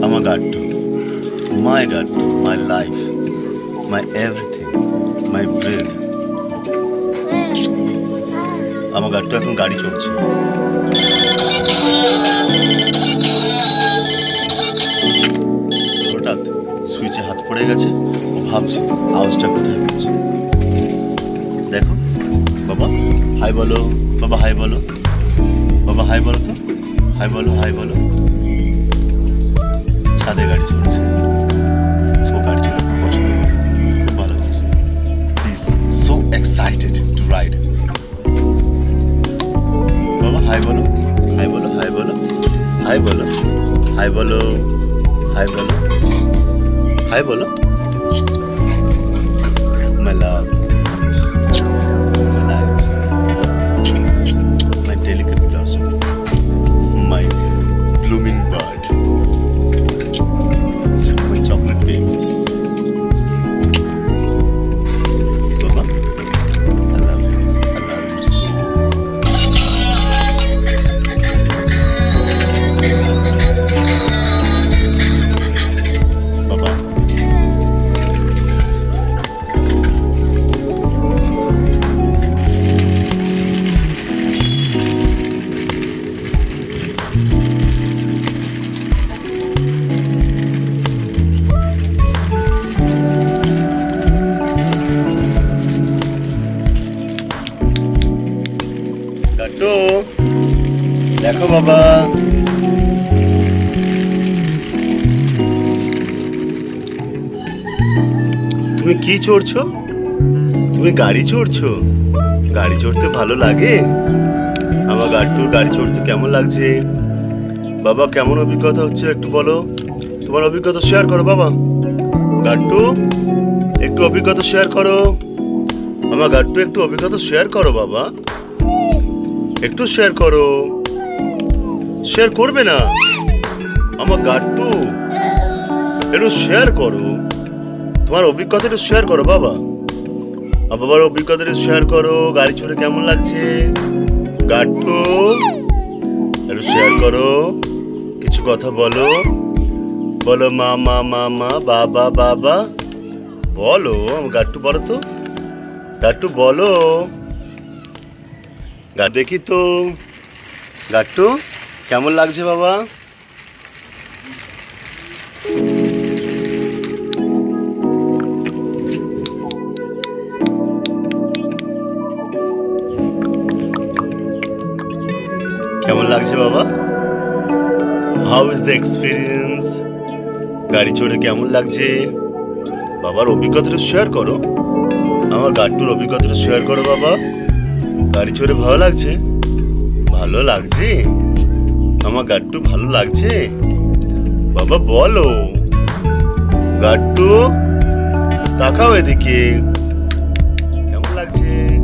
আমার Gattu, my Gattu, my life, my everything, my breath. আমার গাট্টু এখন গাড়ি চলছে। হঠাৎ সুইচে হাত পড়ে গেছে। ও ভাবছে আওয়াজটা কোথায় হচ্ছে। দেখো বাবা, হাই বলো। বাবা হাই বলো। বাবা হাই বলো তো। হাই বলো, হাই বলো। ছাদে গাড়ি চলছে। ও গাড়ি চলে খুব পছন্দ করে, খুব ভালো হচ্ছে। He's so excited to ride. বাবা হাই বলো, হাই বলো, হাই বলো, হাই বলো, হাই বলো, হাই বলো, হাই বলো। My love, my life, my delicate blossom, my blooming bird, my chocolate baby. Baba, I love you. I love you so. Baba. Gattu, দেখো বাবা। তুমি কি চড়ছো? তুমি গাড়ি চড়ছো? গাড়ি চড়তে ভালো লাগে? আমার গাট্টুর গাড়ি চড়তে কেমন লাগছে? বাবা কেমন অভিজ্ঞতা হচ্ছে একটু বলো। তোমার অভিজ্ঞতা শেয়ার করো বাবা। গাট্টু একটু অভিজ্ঞতা শেয়ার করো। আমার গাট্টু একটু অভিজ্ঞতা শেয়ার করো বাবা। একটু শেয়ার করো। শেয়ার করবে না? আমার গাট্টু একটু শেয়ার করো। তোমার অভিজ্ঞতাটা শেয়ার করো বাবা। আর বাবার অভিজ্ঞতাটা শেয়ার করো। গাড়ি চড়ে কেমন লাগছে? গাট্টু একটু শেয়ার করো। কিছু কথা বলো। বলো মা মা মা মা, বাবা বাবা বলো। আমার গাট্টু বলো তো। গাট্টু বলো। দেখি তো গাট্টু কেমন লাগছে বাবা? কেমন লাগছে বাবা? How is the experience? গাড়ি চড়ে কেমন লাগছে? বাবার অভিজ্ঞতাটা শেয়ার করো। আমার গাট্টুর অভিজ্ঞতাটা শেয়ার করো বাবা। গাড়ি চড়ে ভালো লাগছে? ভালো লাগছে? আমার গাট্টু ভালো লাগছে? বাবা বলো। গাট্টু তাকাও এদিকে। কেমন লাগছে?